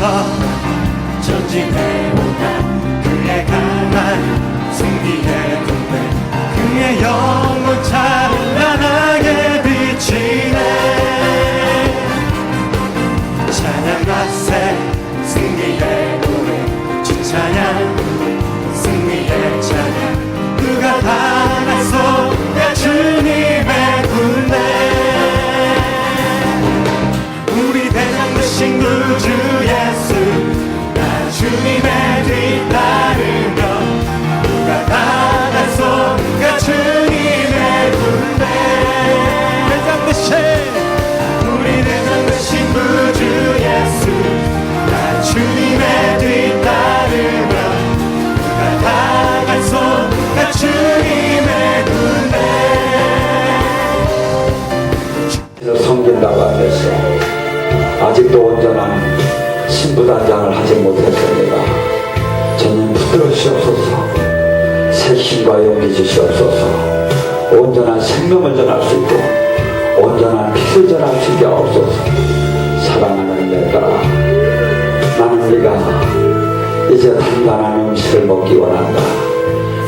앞서 전진해오나 그의 강한 승리의 군대 그의 영혼 찬란하게 비치네 찬양과 새 승리의 노래 주찬양 승리의 찬양 누가 다 나서야 주님의 군대 우리 대장 되신 구주 예수 나 주님의 뒤따르며 누가 다 나서야 주님의 군대 대장 되신 우리 대장 되신 구주 예수 나 주님의 뒤따르며 누가 다 나서야 주님의 군대 섬긴다고 하면서 아직도 온전한 신부단장을 하지 못했습니다. 주님 붙들으시옵소서 새 힘과 용기 주시옵소서 온전한 생명을 전할 수 있고 온전한 빛을 전할 수 있게 하옵소서 사랑하는 내 딸아 나는 네가 이제 단단한 음식을 먹기 원한다.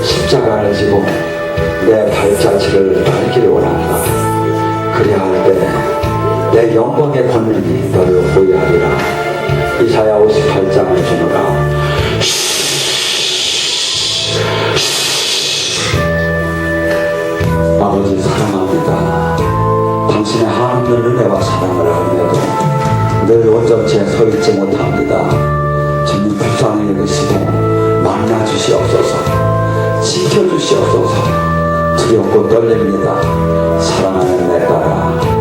십자가를 지고 내 발자취를 밟기를 원한다. 그래야 할 때 내 영광의 권능이 너를 보이하리라. 이사야 58장을 주노라. 아버지 사랑합니다. 당신의 하나님의 은혜와 사랑을 알면도 늘 온전치에 서 있지 못합니다. 주님 불쌍히 여기시고 만나 주시옵소서 지켜주시옵소서 두렵고 떨립니다. 사랑하는 내 딸아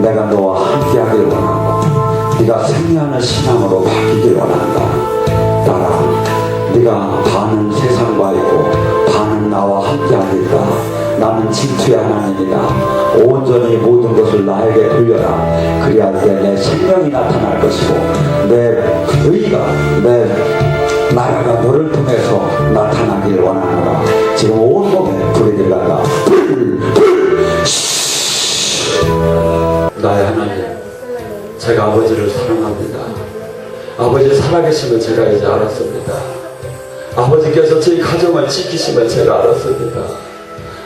내가 너와 함께하길 원하고 네가 생명하는 신앙으로 바뀌길 원한다. 딸아 네가 반은 세상과 있고 반은 나와 함께하니까 나는 진투의 하나님이다. 온전히 모든 것을 나에게 돌려라. 그리할 때 내 생명이 나타날 것이고 내 의가 내 나라가 너를 통해서 나타나길 원하노라. 지금 온몸에 불이 들어간다. 나의 하나님 제가 아버지를 사랑합니다. 아버지 살아계심을 제가 이제 알았습니다. 아버지께서 저희 가정을 지키심을 제가 알았습니다.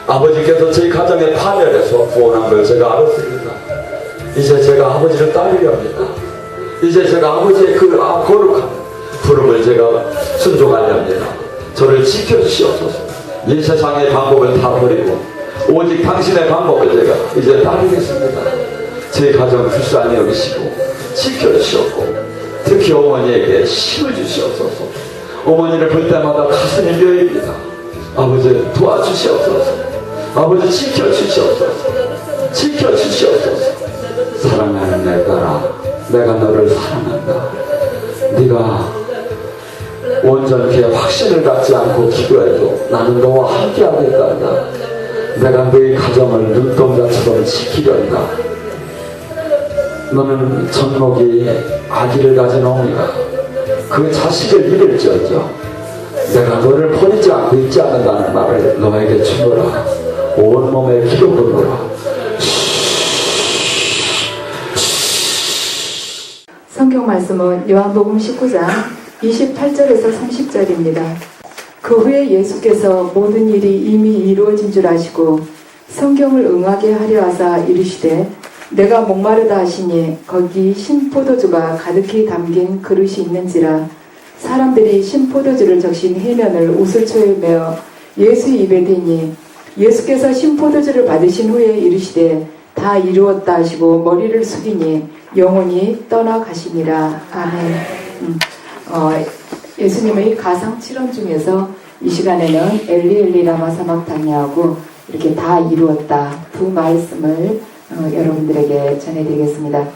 아버지께서 저희 가정의 파멸에서 구원한 걸 제가 알았습니다. 이제 제가 아버지를 따르려 합니다. 이제 제가 아버지의 그 거룩한 부름을 제가 순종하려 합니다. 저를 지켜주시옵소서. 이 세상의 방법을 다 버리고 오직 당신의 방법을 제가 이제 따르겠습니다. 제 가정 불쌍히 여기시고 지켜주시옵고 특히 어머니에게 힘을 주시옵소서. 어머니를 볼 때마다 가슴이 묘입니다. 아버지 도와주시옵소서. 아버지 지켜주시옵소서. 지켜주시옵소서. 사랑하는 내 딸아 내가 너를 사랑한다. 네가 온전히 확신을 갖지 않고 기도해도 나는 너와 함께 하겠단다. 내가 너의 가정을 눈동자처럼 지키련다. 너는 젖먹이 아기를 가진 어머니가 그 자식을 잃을지어정 내가 너를 버리지 않고 있지 않는다는 말을 너에게 주노라. 온몸에 기도 부르노라. 성경 말씀은 요한복음 19장 28절에서 30절입니다. 그 후에 예수께서 모든 일이 이미 이루어진 줄 아시고 성경을 응하게 하려 하사 이르시되 내가 목마르다 하시니 거기 신포도주가 가득히 담긴 그릇이 있는지라. 사람들이 신포도주를 적신 해면을 우슬초에 메어 예수 입에 대니 예수께서 신포도주를 받으신 후에 이르시되 다 이루었다 하시고 머리를 숙이니 영혼이 떠나가시니라. 아멘. 예수님의 가상 7원 중에서 이 시간에는 엘리 라마 사박타니하고 이렇게 다 이루었다 두 말씀을 여러분들에게 전해드리겠습니다.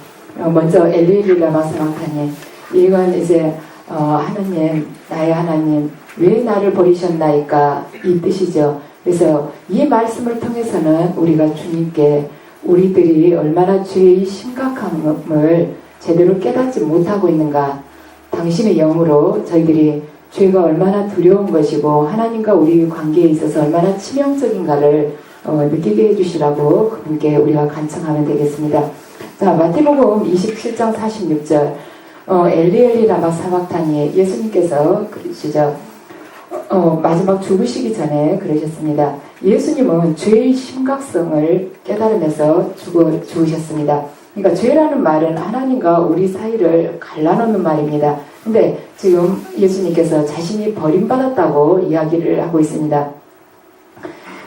먼저 엘리 라마 사박타니 이건 이제 하나님 나의 하나님 왜 나를 버리셨나이까 이 뜻이죠. 그래서 이 말씀을 통해서는 우리가 주님께 우리들이 얼마나 죄의 심각함을 제대로 깨닫지 못하고 있는가, 당신의 영으로 저희들이 죄가 얼마나 두려운 것이고 하나님과 우리 관계에 있어서 얼마나 치명적인가를 느끼게 해주시라고 그분께 우리가 간청하면 되겠습니다. 자, 마태복음 27장 46절 엘리엘리 라마 사박타니 예수님께서 그러시죠. 마지막 죽으시기 전에 그러셨습니다. 예수님은 죄의 심각성을 깨달으면서 죽으셨습니다. 그러니까 죄라는 말은 하나님과 우리 사이를 갈라놓는 말입니다. 근데 지금 예수님께서 자신이 버림받았다고 이야기를 하고 있습니다.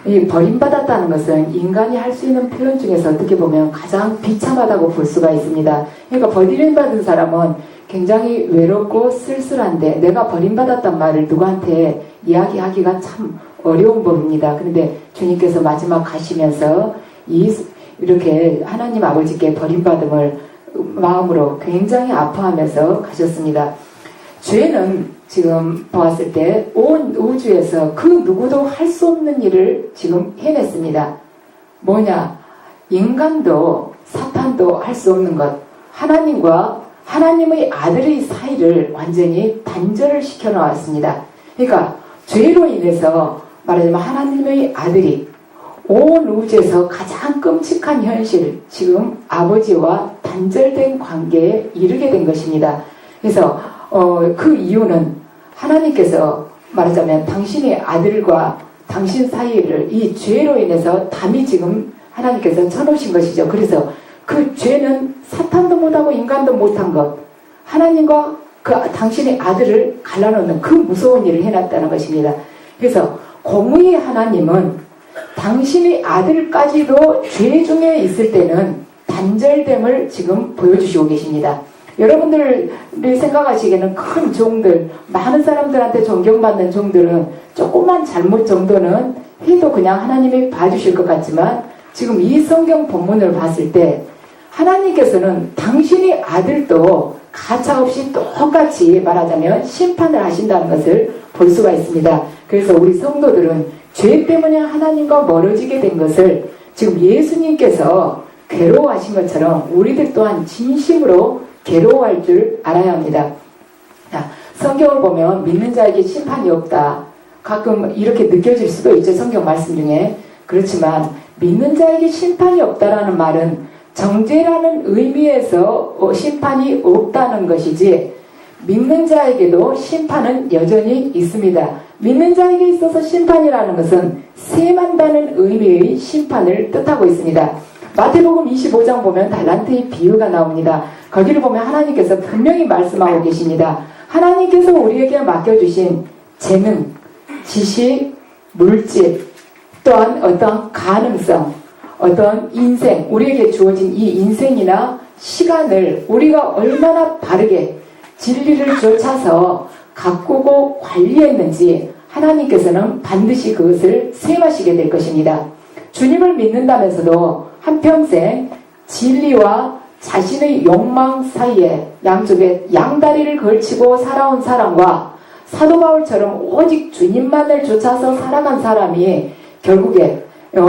이 버림받았다는 것은 인간이 할 수 있는 표현 중에서 어떻게 보면 가장 비참하다고 볼 수가 있습니다. 그러니까 버림받은 사람은 굉장히 외롭고 쓸쓸한데 내가 버림받았단 말을 누구한테 이야기하기가 참 어려운 법입니다. 그런데 주님께서 마지막 가시면서 이렇게 하나님 아버지께 버림받음을 마음으로 굉장히 아파하면서 가셨습니다. 죄는 지금 보았을 때 온 우주에서 그 누구도 할 수 없는 일을 지금 해냈습니다. 뭐냐? 인간도 사탄도 할 수 없는 것. 하나님과 하나님의 아들의 사이를 완전히 단절을 시켜 놓았습니다. 그러니까 죄로 인해서 말하자면 하나님의 아들이 온 우주에서 가장 끔찍한 현실, 지금 아버지와 단절된 관계에 이르게 된 것입니다. 그래서 그 이유는 하나님께서 말하자면 당신의 아들과 당신 사이를 이 죄로 인해서 담이 지금 하나님께서 쳐놓으신 것이죠. 그래서 그 죄는 사탄도 못하고 인간도 못한 것, 하나님과 그 당신의 아들을 갈라놓는 그 무서운 일을 해놨다는 것입니다. 그래서 공의의 하나님은 당신의 아들까지도 죄 중에 있을 때는 단절됨을 지금 보여주시고 계십니다. 여러분들이 생각하시기에는 큰 종들, 많은 사람들한테 존경받는 종들은 조금만 잘못 정도는 해도 그냥 하나님이 봐주실 것 같지만 지금 이 성경 본문을 봤을 때 하나님께서는 당신의 아들도 가차없이 똑같이 말하자면 심판을 하신다는 것을 볼 수가 있습니다. 그래서 우리 성도들은 죄 때문에 하나님과 멀어지게 된 것을 지금 예수님께서 괴로워하신 것처럼 우리들 또한 진심으로 괴로워할 줄 알아야 합니다. 자, 성경을 보면 믿는 자에게 심판이 없다. 가끔 이렇게 느껴질 수도 있죠. 성경 말씀 중에. 그렇지만 믿는 자에게 심판이 없다라는 말은 정죄라는 의미에서 심판이 없다는 것이지 믿는 자에게도 심판은 여전히 있습니다. 믿는 자에게 있어서 심판이라는 것은 세만다는 의미의 심판을 뜻하고 있습니다. 마태복음 25장 보면 달란트의 비유가 나옵니다. 거기를 보면 하나님께서 분명히 말씀하고 계십니다. 하나님께서 우리에게 맡겨주신 재능, 지식, 물질, 또한 어떤 가능성, 어떤 인생, 우리에게 주어진 이 인생이나 시간을 우리가 얼마나 바르게 진리를 쫓아서 가꾸고 관리했는지 하나님께서는 반드시 그것을 세워하시게 될 것입니다. 주님을 믿는다면서도 한평생 진리와 자신의 욕망 사이에 양쪽에 양다리를 걸치고 살아온 사람과 사도 바울처럼 오직 주님만을 쫓아서 살아간 사람이 결국에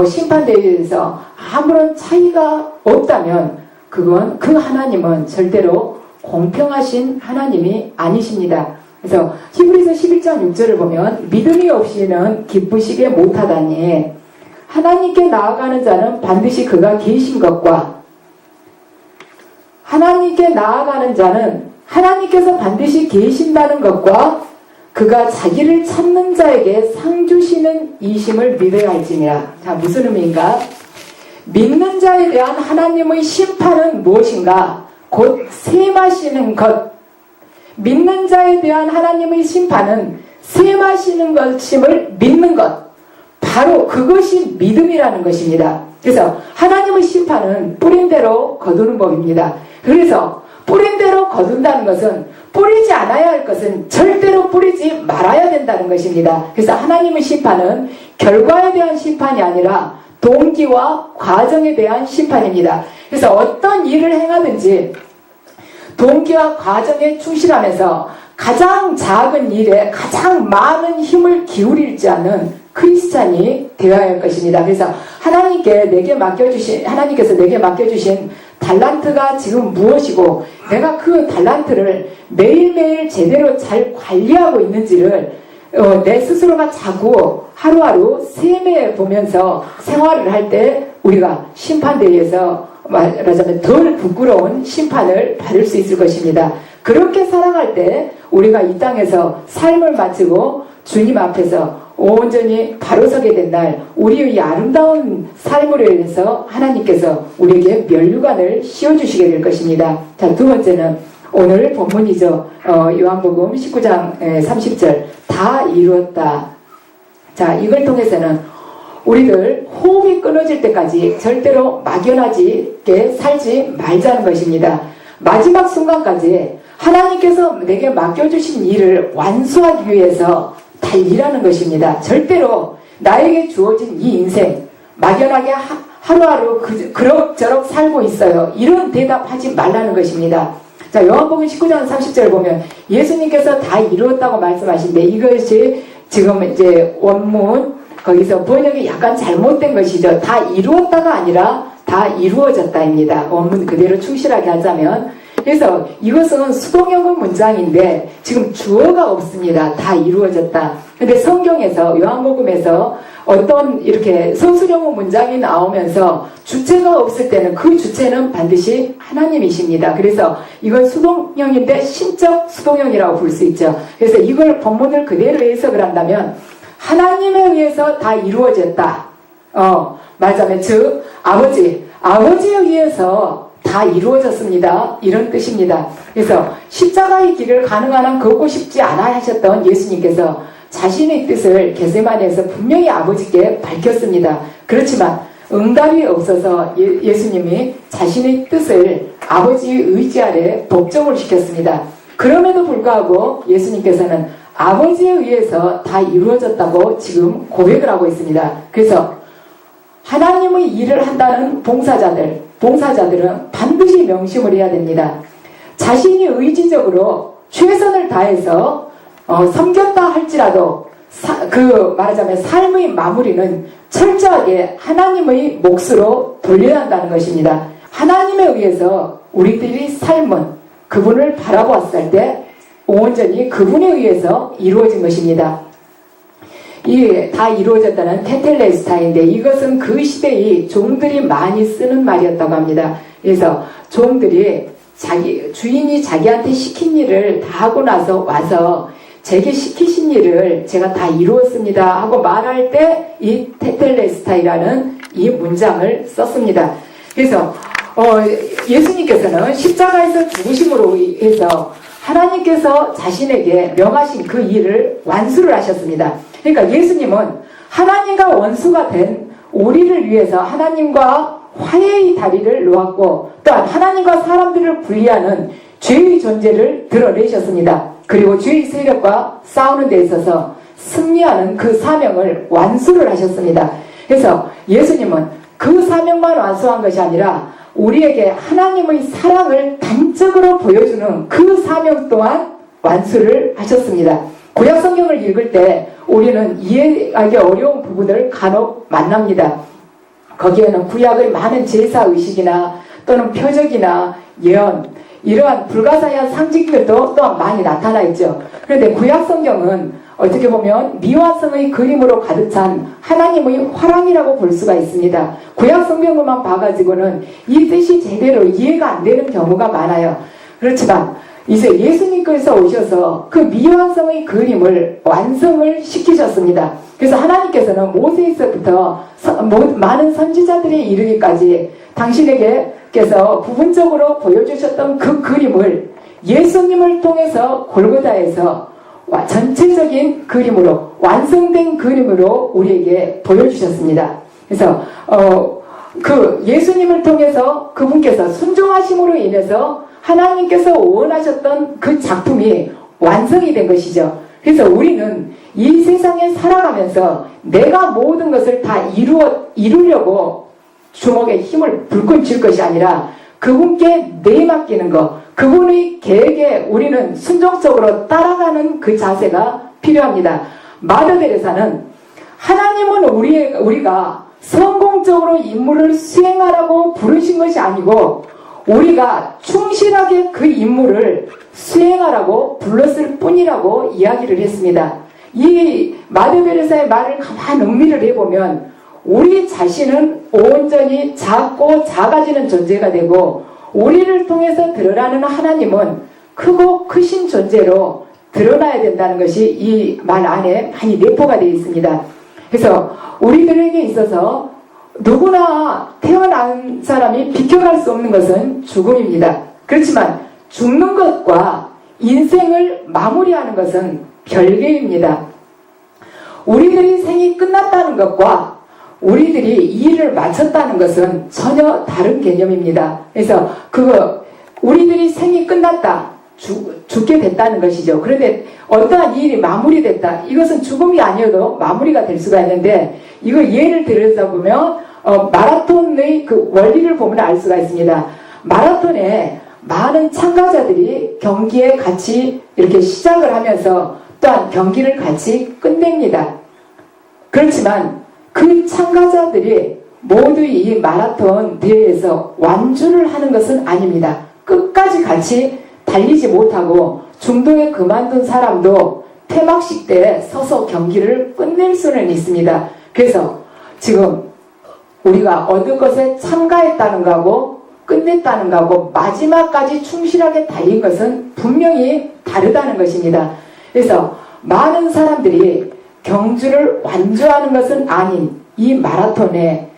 심판대에서 아무런 차이가 없다면 그건 그 하나님은 절대로 공평하신 하나님이 아니십니다. 그래서 히브리서 11장 6절을 보면 믿음이 없이는 기쁘시게 못하다니 하나님께 나아가는 자는 반드시 그가 계신 것과 하나님께 나아가는 자는 하나님께서 반드시 계신다는 것과 그가 자기를 찾는 자에게 상 주시는 이심을 믿어야 할지니라. 자, 무슨 의미인가? 믿는 자에 대한 하나님의 심판은 무엇인가? 곧 세마시는 것. 믿는 자에 대한 하나님의 심판은 세마시는 것임을 믿는 것. 바로 그것이 믿음이라는 것입니다. 그래서 하나님의 심판은 뿌린 대로 거두는 법입니다. 그래서 뿌린 대로 거둔다는 것은 뿌리지 않아야 할 것은 절대로 뿌리지 말아야 된다는 것입니다. 그래서 하나님의 심판은 결과에 대한 심판이 아니라 동기와 과정에 대한 심판입니다. 그래서 어떤 일을 행하든지 동기와 과정에 충실하면서 가장 작은 일에 가장 많은 힘을 기울이지 않는 크리스찬이 되어야 할 것입니다. 그래서 하나님께서 내게 맡겨주신 달란트가 지금 무엇이고 내가 그 달란트를 매일매일 제대로 잘 관리하고 있는지를 내 스스로가 자꾸 하루하루 세매해 보면서 생활을 할 때 우리가 심판대에서 말하자면 덜 부끄러운 심판을 받을 수 있을 것입니다. 그렇게 살아갈 때 우리가 이 땅에서 삶을 마치고 주님 앞에서 온전히 바로 서게 된 날, 우리의 이 아름다운 삶으로 인해서 하나님께서 우리에게 면류관을 씌워주시게 될 것입니다. 자, 두 번째는 오늘 본문이죠. 요한복음 19장 30절 다 이루었다. 자, 이걸 통해서는 우리들 호흡이 끊어질 때까지 절대로 막연하게 살지 말자는 것입니다. 마지막 순간까지 하나님께서 내게 맡겨주신 일을 완수하기 위해서 달리라는 것입니다. 절대로 나에게 주어진 이 인생 막연하게 하루하루 그럭저럭 살고 있어요. 이런 대답하지 말라는 것입니다. 자, 요한복음 19장 30절 보면 예수님께서 다 이루었다고 말씀하신데 이것이 지금 이제 원문 거기서 번역이 약간 잘못된 것이죠. 다 이루었다가 아니라 다 이루어졌다입니다. 원문 그대로 충실하게 하자면. 그래서 이것은 수동형의 문장인데 지금 주어가 없습니다. 다 이루어졌다. 근데 성경에서 요한복음에서 어떤 이렇게 서술형의 문장이 나오면서 주체가 없을 때는 그 주체는 반드시 하나님이십니다. 그래서 이건 수동형인데 신적 수동형이라고 볼 수 있죠. 그래서 이걸 본문을 그대로 해석을 한다면 하나님에 의해서 다 이루어졌다. 말하자면 즉 아버지에 의해서 다 이루어졌습니다. 이런 뜻입니다. 그래서 십자가의 길을 가능한 한 걷고 싶지 않아 하셨던 예수님께서 자신의 뜻을 겟세마네에서 분명히 아버지께 밝혔습니다. 그렇지만 응답이 없어서 예수님이 자신의 뜻을 아버지의 의지 아래 복종을 시켰습니다. 그럼에도 불구하고 예수님께서는 아버지에 의해서 다 이루어졌다고 지금 고백을 하고 있습니다. 그래서 하나님의 일을 한다는 봉사자들은 반드시 명심을 해야 됩니다. 자신이 의지적으로 최선을 다해서 섬겼다 할지라도 말하자면 삶의 마무리는 철저하게 하나님의 몫으로 돌려야 한다는 것입니다. 하나님에 의해서 우리들이 삶은 그분을 바라보았을 때 온전히 그분에 의해서 이루어진 것입니다. 이게 다 이루어졌다는 테텔레스타인데 이것은 그 시대의 종들이 많이 쓰는 말이었다고 합니다. 그래서 종들이 주인이 자기한테 시킨 일을 다 하고 나서 와서 제게 시키신 일을 제가 다 이루었습니다 하고 말할 때 이 테텔레스타이라는 이 문장을 썼습니다. 그래서 예수님께서는 십자가에서 죽으심으로 해서 하나님께서 자신에게 명하신 그 일을 완수를 하셨습니다. 그러니까 예수님은 하나님과 원수가 된 우리를 위해서 하나님과 화해의 다리를 놓았고 또한 하나님과 사람들을 분리하는 죄의 존재를 드러내셨습니다. 그리고 죄의 세력과 싸우는 데 있어서 승리하는 그 사명을 완수를 하셨습니다. 그래서 예수님은 그 사명만 완수한 것이 아니라 우리에게 하나님의 사랑을 단적으로 보여주는 그 사명 또한 완수를 하셨습니다. 구약 성경을 읽을 때 우리는 이해하기 어려운 부분을 간혹 만납니다. 거기에는 구약의 많은 제사의식이나 또는 표적이나 예언 이러한 불가사의한 상징들도 또한 많이 나타나 있죠. 그런데 구약 성경은 어떻게 보면 미화성의 그림으로 가득 찬 하나님의 화랑이라고 볼 수가 있습니다. 구약 성경만 봐가지고는 이 뜻이 제대로 이해가 안 되는 경우가 많아요. 그렇지만 이제 예수님께서 오셔서 그 미완성의 그림을 완성을 시키셨습니다. 그래서 하나님께서는 모세에서부터 많은 선지자들에 이르기까지 당신에게서 부분적으로 보여주셨던 그 그림을 예수님을 통해서 골고다에서 전체적인 그림으로 완성된 그림으로 우리에게 보여주셨습니다. 그래서 그 예수님을 통해서 그분께서 순종하심으로 인해서 하나님께서 원하셨던 그 작품이 완성이 된 것이죠. 그래서 우리는 이 세상에 살아가면서 내가 모든 것을 다 이루려고 주먹에 힘을 불끈 쥘 것이 아니라 그분께 내맡기는 것, 그분의 계획에 우리는 순종적으로 따라가는 그 자세가 필요합니다. 마더 데레사는 하나님은 우리가 성공적으로 임무를 수행하라고 부르신 것이 아니고 우리가 충실하게 그 임무를 수행하라고 불렀을 뿐이라고 이야기를 했습니다. 이 마더 데레사의 말을 가만 음미를 해보면 우리 자신은 온전히 작고 작아지는 존재가 되고 우리를 통해서 드러나는 하나님은 크고 크신 존재로 드러나야 된다는 것이 이 말 안에 많이 내포가 되어 있습니다. 그래서 우리들에게 있어서 누구나 태어난 사람이 비켜갈 수 없는 것은 죽음입니다. 그렇지만 죽는 것과 인생을 마무리하는 것은 별개입니다. 우리들이 생이 끝났다는 것과 우리들이 이 일을 마쳤다는 것은 전혀 다른 개념입니다. 그래서 우리들이 생이 끝났다, 죽게 됐다는 것이죠. 그런데 어떠한 일이 마무리됐다, 이것은 죽음이 아니어도 마무리가 될 수가 있는데, 이거 예를 들어서 보면 마라톤의 그 원리를 보면 알 수가 있습니다. 마라톤에 많은 참가자들이 경기에 같이 이렇게 시작을 하면서 또한 경기를 같이 끝냅니다. 그렇지만 그 참가자들이 모두 이 마라톤 대회에서 완주를 하는 것은 아닙니다. 끝까지 같이 달리지 못하고 중도에 그만둔 사람도 퇴막식 때 서서 경기를 끝낼 수는 있습니다. 그래서 지금 우리가 어느 것에 참가했다는 거하고 끝냈다는 거하고 마지막까지 충실하게 달린 것은 분명히 다르다는 것입니다. 그래서 많은 사람들이 경주를 완주하는 것은 아닌 이 마라톤에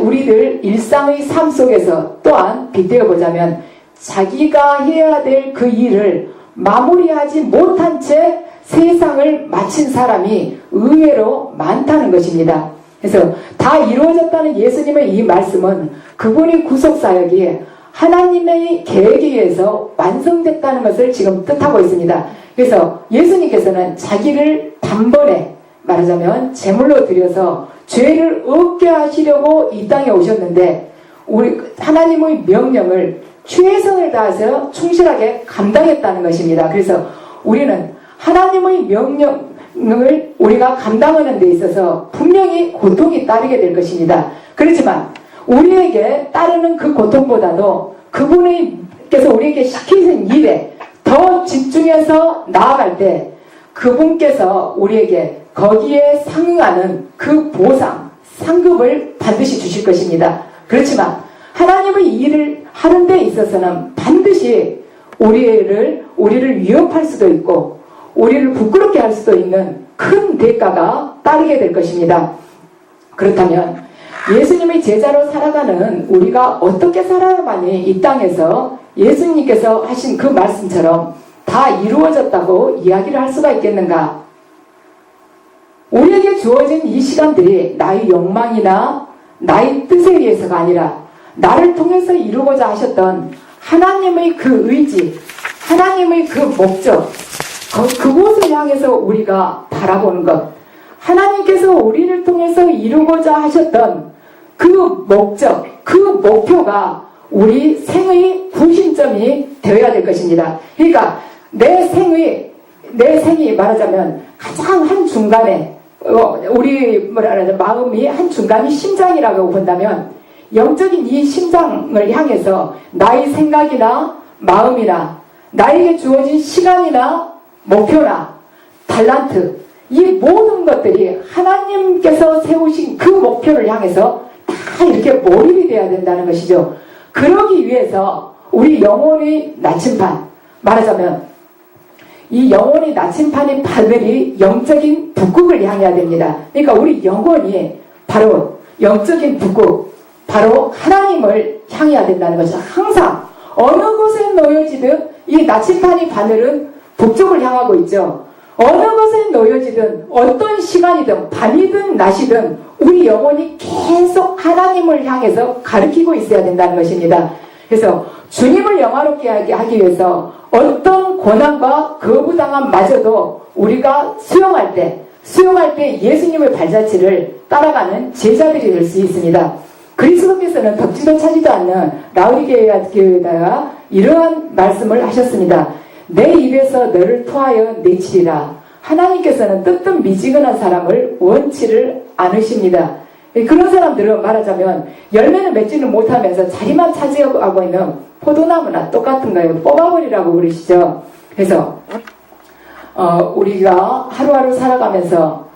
우리들 일상의 삶 속에서 또한 빗대어 보자면 자기가 해야 될 그 일을 마무리하지 못한 채 세상을 마친 사람이 의외로 많다는 것입니다. 그래서 다 이루어졌다는 예수님의 이 말씀은 그분의 구속사역이 하나님의 계획에 의해서 완성됐다는 것을 지금 뜻하고 있습니다. 그래서 예수님께서는 자기를 단번에 말하자면 제물로 드려서 죄를 없게 하시려고 이 땅에 오셨는데, 우리 하나님의 명령을 최선을 다해서 충실하게 감당했다는 것입니다. 그래서 우리는 하나님의 명령을 우리가 감당하는 데 있어서 분명히 고통이 따르게 될 것입니다. 그렇지만 우리에게 따르는 그 고통보다도 그분께서 우리에게 시키신 일에 더 집중해서 나아갈 때 그분께서 우리에게 거기에 상응하는 그 보상, 상급을 반드시 주실 것입니다. 그렇지만 하나님의 일을 하는 데 있어서는 반드시 우리를 위협할 수도 있고 우리를 부끄럽게 할 수도 있는 큰 대가가 따르게 될 것입니다. 그렇다면 예수님의 제자로 살아가는 우리가 어떻게 살아야만이 이 땅에서 예수님께서 하신 그 말씀처럼 다 이루어졌다고 이야기를 할 수가 있겠는가? 우리에게 주어진 이 시간들이 나의 욕망이나 나의 뜻에 의해서가 아니라 나를 통해서 이루고자 하셨던 하나님의 그 의지, 하나님의 그 목적, 그곳을 향해서 우리가 바라보는 것, 하나님께서 우리를 통해서 이루고자 하셨던 그 목적, 그 목표가 우리 생의 구심점이 되어야 될 것입니다. 그러니까 내 생이 말하자면 가장 한중간에 우리 마음이 한중간이 심장이라고 본다면 영적인 이 심장을 향해서 나의 생각이나 마음이나 나에게 주어진 시간이나 목표나 달란트, 이 모든 것들이 하나님께서 세우신 그 목표를 향해서 다 이렇게 몰입이 돼야 된다는 것이죠. 그러기 위해서 우리 영혼의 나침반, 말하자면 이 영혼의 나침반의 바늘이 영적인 북극을 향해야 됩니다. 그러니까 우리 영혼이 바로 영적인 북극, 바로 하나님을 향해야 된다는 것이죠. 항상 어느 곳에 놓여지든 이 나침반의 바늘은 북쪽을 향하고 있죠. 어느 곳에 놓여지든 어떤 시간이든 밤이든 낮이든 우리 영혼이 계속 하나님을 향해서 가리키고 있어야 된다는 것입니다. 그래서 주님을 영화롭게 하기 위해서 어떤 고난과 거부당함마저도 우리가 수용할 때 예수님의 발자취를 따라가는 제자들이 될 수 있습니다. 그리스도께서는 덕지도 차지도 않는 라우디게아교회에다가 이러한 말씀을 하셨습니다. 내 입에서 너를 토하여 내치리라. 하나님께서는 뜨뜻미지근한 사람을 원치를 않으십니다. 그런 사람들은 말하자면 열매는 맺지는 못하면서 자기만 차지하고 있는 포도나무나 똑같은 거예요. 뽑아버리라고 그러시죠. 그래서 우리가 하루하루 살아가면서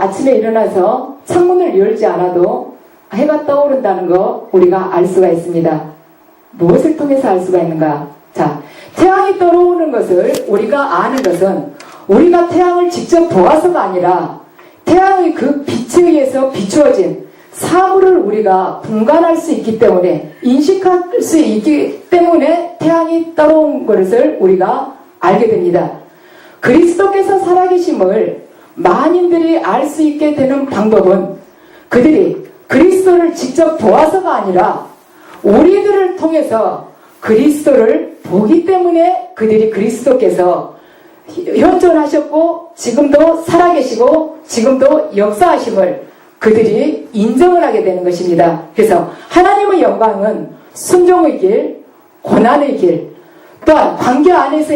아침에 일어나서 창문을 열지 않아도 해가 떠오른다는 거 우리가 알 수가 있습니다. 무엇을 통해서 알 수가 있는가? 자, 태양이 떠오르는 것을 우리가 아는 것은 우리가 태양을 직접 보아서가 아니라 태양의 그 빛에 의해서 비추어진 사물을 우리가 분간할 수 있기 때문에, 인식할 수 있기 때문에 태양이 떠오른 것을 우리가 알게 됩니다. 그리스도께서 살아계심을 만인들이 알 수 있게 되는 방법은 그들이 그리스도를 직접 보아서가 아니라 우리들을 통해서 그리스도를 보기 때문에 그들이 그리스도께서 현존하셨고 지금도 살아계시고 지금도 역사하심을 그들이 인정을 하게 되는 것입니다. 그래서 하나님의 영광은 순종의 길, 고난의 길, 또한 관계 안에서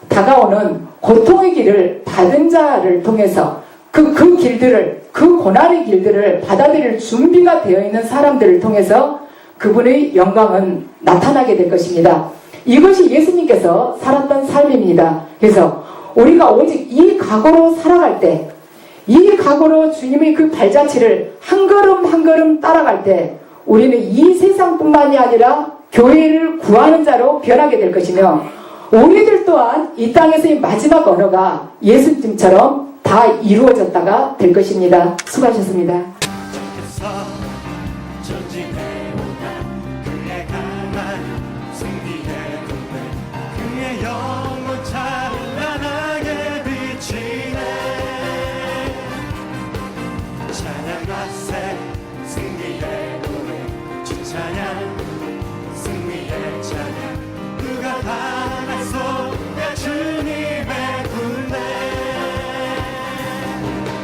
다가오는 고통의 길을 받은 자를 통해서 그 길들을, 그 고난의 길들을 받아들일 준비가 되어 있는 사람들을 통해서 그분의 영광은 나타나게 될 것입니다. 이것이 예수님께서 살았던 삶입니다. 그래서 우리가 오직 이 각오로 살아갈 때, 이 각오로 주님의 그 발자취를 한 걸음 한 걸음 따라갈 때 우리는 이 세상뿐만이 아니라 교회를 구하는 자로 변하게 될 것이며, 우리들 또한 이 땅에서의 마지막 언어가 예수님처럼 다 이루어졌다가 될 것입니다. 수고하셨습니다. 전진해오다 그의 강한 승리의 군대, 그의 영혼 찬란하게 비치네. 찬양하세 승리의 노래, 주 찬양